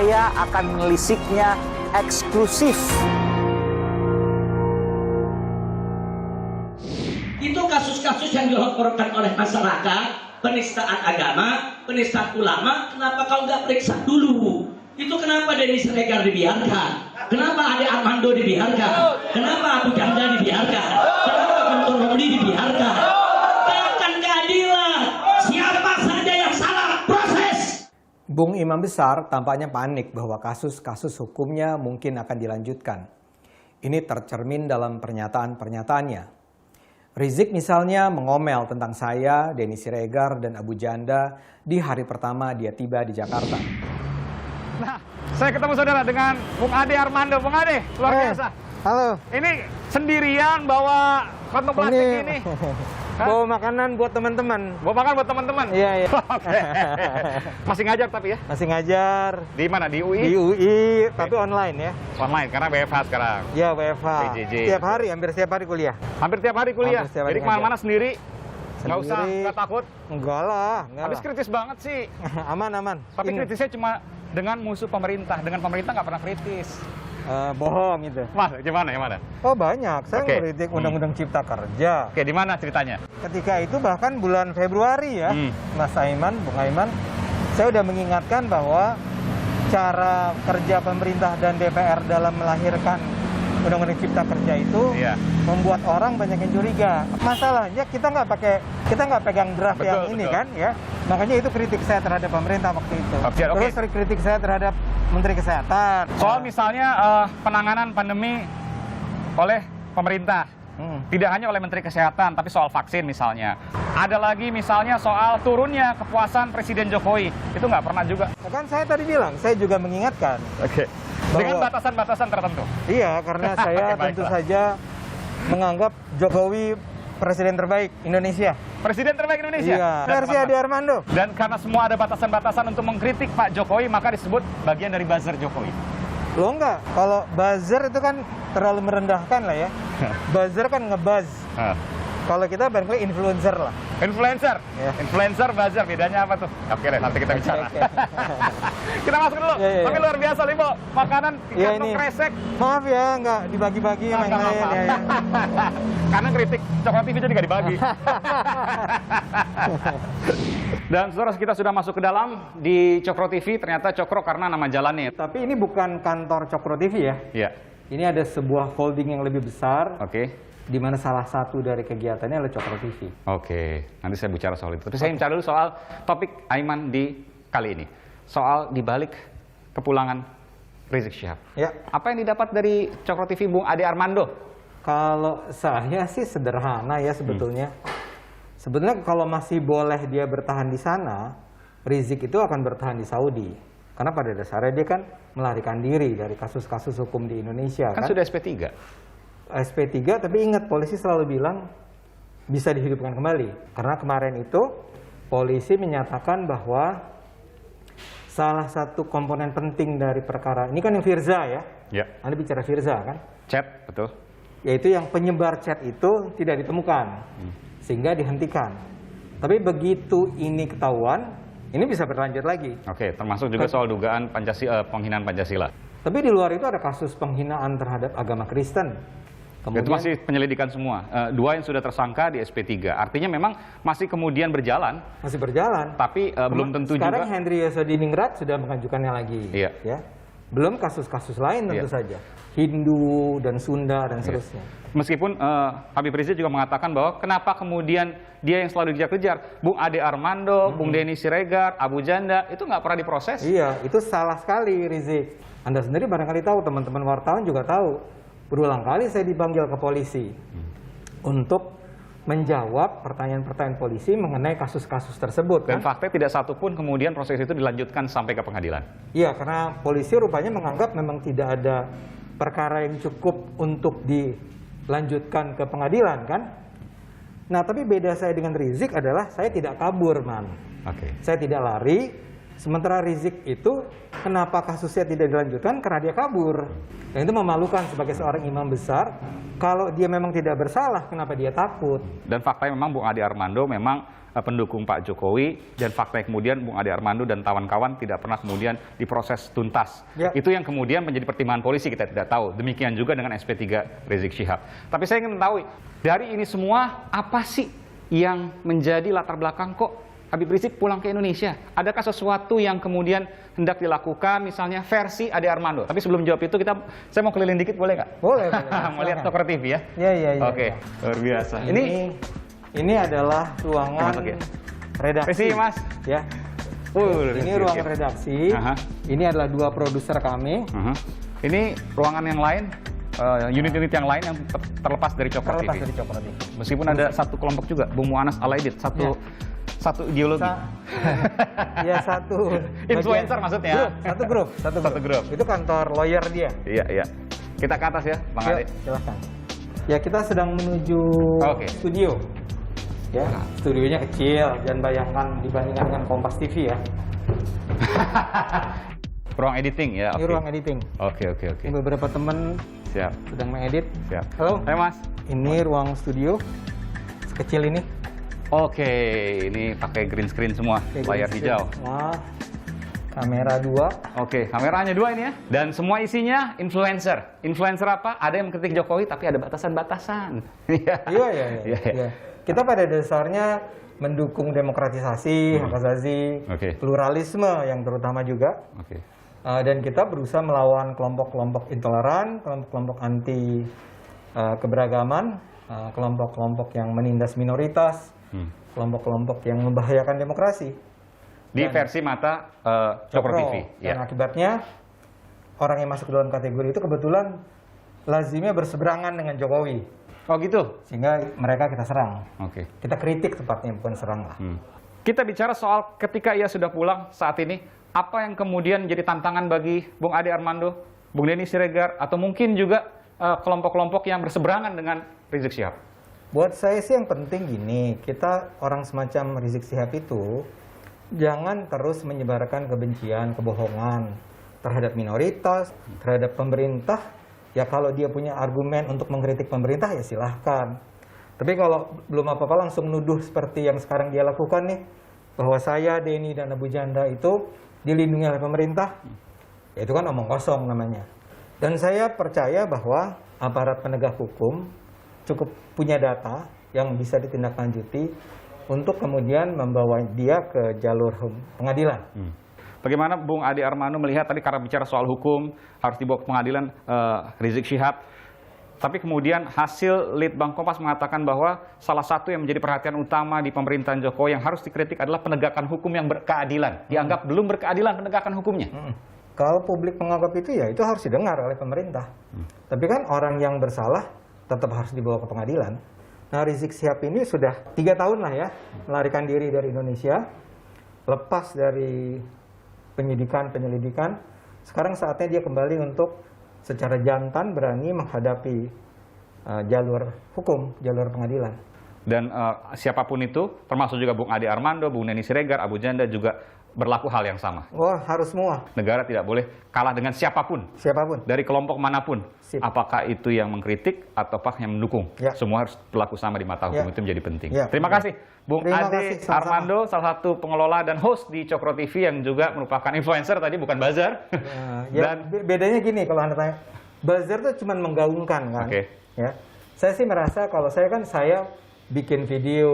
saya akan menelisiknya eksklusif. Itu kasus-kasus yang dilaporkan oleh masyarakat, penistaan agama, penistaan ulama, kenapa kau nggak periksa dulu? Itu kenapa Denny Siregar dibiarkan? Kenapa Ade Armando dibiarkan? Kenapa Abu Janda dibiarkan? Kenapa Guntur Romli dibiarkan? Tegakkan keadilan. Siapa saja yang salah, proses. Bung Imam Besar tampaknya panik bahwa kasus-kasus hukumnya mungkin akan dilanjutkan. Ini tercermin dalam pernyataan-pernyataannya. Rizik misalnya mengomel tentang saya, Denny Siregar, dan Abu Janda di hari pertama dia tiba di Jakarta. Nah, saya ketemu saudara dengan Bung Ade Armando. Bung Ade, luar biasa. Halo. Ini sendirian bawa kantong plastik ini. Bawa makanan buat teman-teman. Bawa makan buat teman-teman? Iya, iya. Oke. Masih ngajar tapi ya? Masih ngajar. Di mana? Di UI? Di UI, tapi online ya. Online, karena WFH sekarang. Iya, WFH. PJJ. Setiap hari, hampir setiap hari kuliah. Hampir tiap hari kuliah? Hampir setiap hari Jadi kemana-mana sendiri? Nggak usah, Sendiri. nggak takut? Enggak lah. Enggak Habis lah. kritis banget sih. Aman. Tapi kritisnya cuma dengan musuh pemerintah. Dengan pemerintah nggak pernah kritis. Bohong itu. Mas, gimana? Yang mana? Oh banyak, saya Oke. mengkritik Undang-Undang Cipta Kerja. Oke, di mana ceritanya? Ketika itu bahkan bulan Februari ya, Mas Aiman, Bung Aiman, saya udah mengingatkan bahwa cara kerja pemerintah dan DPR dalam melahirkan Undang-Undang Cipta Kerja itu membuat orang banyak yang curiga. Masalahnya kita nggak pegang draft yang ini kan, ya. Makanya itu kritik saya terhadap pemerintah waktu itu. Terus kritik saya terhadap Menteri Kesehatan. Soal misalnya penanganan pandemi oleh pemerintah. Tidak hanya oleh Menteri Kesehatan, tapi soal vaksin misalnya. Ada lagi misalnya soal turunnya kepuasan Presiden Jokowi. Itu nggak pernah juga. Kan saya tadi bilang, saya juga mengingatkan. Oke. Dengan batasan-batasan tertentu. Iya, karena saya tentu saja menganggap Jokowi Presiden terbaik Indonesia. Presiden terbaik Indonesia? Iya, versi Ade Armando. Dan karena semua ada batasan-batasan untuk mengkritik Pak Jokowi, maka disebut bagian dari buzzer Jokowi. Loh enggak, kalau buzzer itu kan terlalu merendahkan lah ya. Buzzer kan ngebuzz. Kalau kita barangkali influencer lah. Influencer? Ya. Influencer, buzzer, bedanya apa tuh? Oke deh, nanti kita bicara. Oke. Kita masuk dulu. Ya. Tapi luar biasa, Libo. Makanan Ya, kantong ini. kresek. Maaf ya, nggak dibagi-bagi sama yang lain. Ya. Karena kritik Coklat TV jadi nggak dibagi. Dan saudara, kita sudah masuk ke dalam di Cokro TV. Ternyata Cokro karena nama jalannya. Tapi ini bukan kantor Cokro TV ya. Iya. Ini ada sebuah holding yang lebih besar. Oke. Di mana salah satu dari kegiatannya adalah Cokro TV. Oke, nanti saya bicara soal itu. Tapi saya bicara dulu soal topik Aiman di kali ini. Soal dibalik kepulangan Rizik Syihab. Ya. Apa yang didapat dari Cokro TV Bung Ade Armando? Kalau saya sih sederhana ya sebetulnya. Sebetulnya kalau masih boleh dia bertahan di sana, Rizik itu akan bertahan di Saudi. Karena pada dasarnya dia kan melarikan diri dari kasus-kasus hukum di Indonesia. Kan sudah SP3. SP3, tapi ingat polisi selalu bilang bisa dihidupkan kembali. Karena kemarin itu polisi menyatakan bahwa salah satu komponen penting dari perkara ini kan yang Firza ya. Ya. Anda bicara Firza kan? Chat, betul. Yaitu yang penyebar chat itu tidak ditemukan, sehingga dihentikan. Tapi begitu ini ketahuan, ini bisa berlanjut lagi. Oke, termasuk juga soal dugaan penghinaan Pancasila. Tapi di luar itu ada kasus penghinaan terhadap agama Kristen. Itu masih penyelidikan semua. Dua yang sudah tersangka di SP3. Artinya memang masih kemudian berjalan. Masih berjalan. Tapi belum tentu sekarang juga. Henry Yosodiningrat sudah mengajukannya lagi. Iya. Ya. Belum kasus-kasus lain tentu saja. Hindu dan Sunda dan seterusnya. Meskipun Habib Rizik juga mengatakan bahwa kenapa kemudian dia yang selalu dikejar-kejar. Bung Ade Armando, Bung Denny Siregar, Abu Janda, itu nggak pernah diproses. Iya, itu salah sekali Rizik. Anda sendiri barangkali tahu, teman-teman wartawan juga tahu. Berulang kali saya dipanggil ke polisi untuk menjawab pertanyaan-pertanyaan polisi mengenai kasus-kasus tersebut. Dan kan? faktanya tidak satu pun kemudian proses itu dilanjutkan sampai ke pengadilan. Iya, karena polisi rupanya menganggap memang tidak ada perkara yang cukup untuk dilanjutkan ke pengadilan kan. Nah, tapi beda saya dengan Rizik adalah saya tidak kabur, Man. Oke. Saya tidak lari. Sementara Rizik itu kenapa kasusnya tidak dilanjutkan? Karena dia kabur. Dan itu memalukan sebagai seorang imam besar. Kalau dia memang tidak bersalah, kenapa dia takut? Dan faktanya memang Bung Ade Armando memang pendukung Pak Jokowi, dan fakta kemudian Bung Ade Armando dan kawan-kawan tidak pernah kemudian diproses tuntas. Ya. Itu yang kemudian menjadi pertimbangan polisi, kita tidak tahu. Demikian juga dengan SP3 Rizik Syihab. Tapi saya ingin tahu, dari ini semua apa sih yang menjadi latar belakang kok Habib Rizik pulang ke Indonesia? Adakah sesuatu yang kemudian hendak dilakukan, misalnya versi Ade Armando? Tapi sebelum jawab itu, saya mau keliling dikit, boleh nggak? Boleh. Mau lihat Cokro TV ya? Iya. Oke, luar biasa. Ini adalah ruangan Masuk ya? redaksi. Mas. Ya. Ini ruangan redaksi. Ini adalah 2 produser kami. Ini ruangan yang lain, unit-unit yang lain yang terlepas dari Cokro TV. Terlepas dari Cokro TV. Meskipun ada satu kelompok juga, Bung Mu'anas Alaidit, satu ideologi. Ya, satu Influencer maksudnya. Satu grup. Itu kantor lawyer dia. Iya. Kita ke atas ya, Bang Ade. Silahkan. Ya, kita sedang menuju studio. Ya, studionya kecil, jangan bayangkan dibandingkan dengan Kompas TV ya. Ruang editing ya. Ini ruang editing. Oke. Ini beberapa teman sedang mengedit. Siap. Halo. Hai Mas. Ini ruang studio sekecil ini. Oke, ini pakai green screen semua, layar hijau. Wah, kamera 2. Oke, kameranya 2 ini ya. Dan semua isinya influencer. Influencer apa? Ada yang mengkritik Jokowi, tapi ada batasan-batasan. Iya. Kita pada dasarnya mendukung demokratisasi, hak asasi, pluralisme yang terutama juga. Dan kita berusaha melawan kelompok-kelompok intoleran, kelompok-kelompok anti keberagaman, kelompok-kelompok yang menindas minoritas, kelompok-kelompok yang membahayakan demokrasi. Di versi mata Cokro TV. Dan akibatnya orang yang masuk dalam kategori itu kebetulan lazimnya berseberangan dengan Jokowi. Oh gitu? Sehingga mereka kita serang. Kita kritik tepatnya, bukan serang lah. Kita bicara soal ketika ia sudah pulang saat ini, apa yang kemudian jadi tantangan bagi Bung Ade Armando, Bung Denny Siregar, atau mungkin juga kelompok-kelompok yang berseberangan dengan Rizik Syihab? Buat saya sih yang penting gini, kita orang semacam Rizik Syihab itu jangan terus menyebarkan kebencian, kebohongan terhadap minoritas, terhadap pemerintah. Ya kalau dia punya argumen untuk mengkritik pemerintah ya silahkan. Tapi kalau belum apa-apa langsung nuduh seperti yang sekarang dia lakukan nih, bahwa saya, Denny, dan Abu Janda itu dilindungi oleh pemerintah, ya itu kan omong kosong namanya. Dan saya percaya bahwa aparat penegak hukum cukup punya data yang bisa ditindaklanjuti untuk kemudian membawa dia ke jalur pengadilan. Bagaimana Bung Ade Armando melihat tadi karena bicara soal hukum harus dibawa ke pengadilan Rizik Syihab, tapi kemudian hasil Litbang Kompas mengatakan bahwa salah satu yang menjadi perhatian utama di pemerintahan Jokowi yang harus dikritik adalah penegakan hukum yang berkeadilan. Dianggap belum berkeadilan penegakan hukumnya. Kalau publik menganggap itu ya itu harus didengar oleh pemerintah. Tapi kan orang yang bersalah tetap harus dibawa ke pengadilan. Nah, Rizik Syihab ini sudah 3 tahun lah ya melarikan diri dari Indonesia, lepas dari penyelidikan. Sekarang saatnya dia kembali untuk secara jantan berani menghadapi jalur hukum, jalur pengadilan. Dan siapapun itu, termasuk juga Bung Ade Armando, Bung Denny Siregar, Abu Janda juga berlaku hal yang sama. Wah, harus semua. Negara tidak boleh kalah dengan siapapun. Dari kelompok manapun. Apakah itu yang mengkritik ataukah yang mendukung. Semua harus berlaku sama di mata hukum, itu menjadi penting. Terima kasih Bung Ade Armando, salah satu pengelola dan host di Cokro TV yang juga merupakan influencer tadi, bukan buzzer. Dan bedanya gini, kalau Anda tanya, buzzer itu cuma menggaungkan kan. Ya. Saya sih merasa kalau saya bikin video,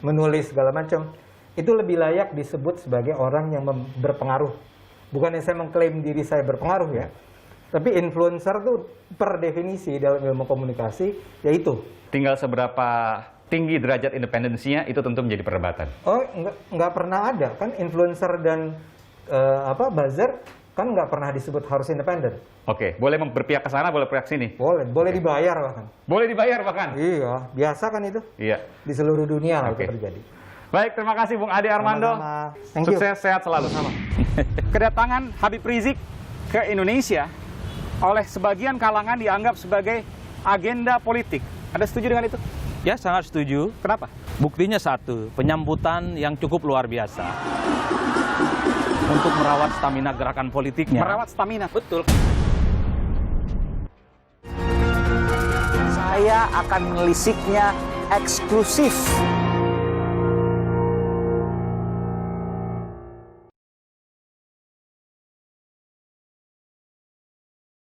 menulis segala macam, itu lebih layak disebut sebagai orang yang berpengaruh. Bukannya saya mengklaim diri saya berpengaruh ya. Tapi influencer tuh per definisi dalam ilmu komunikasi yaitu. Tinggal seberapa tinggi derajat independensinya itu tentu menjadi perdebatan. Oh, nggak pernah ada kan influencer dan buzzer kan nggak pernah disebut harus independen. Boleh berpihak ke sana, boleh berpihak sini. Boleh dibayar bahkan. Boleh dibayar bahkan. Iya, biasa kan itu. Iya. Di seluruh dunia itu terjadi. Baik, terima kasih Bung Ade Armando. Sukses, sehat selalu. Kedatangan Habib Rizik ke Indonesia oleh sebagian kalangan dianggap sebagai agenda politik. Anda setuju dengan itu? Ya, sangat setuju. Kenapa? Buktinya satu, penyambutan yang cukup luar biasa untuk merawat stamina gerakan politiknya. Merawat stamina, betul. Saya akan menelisiknya eksklusif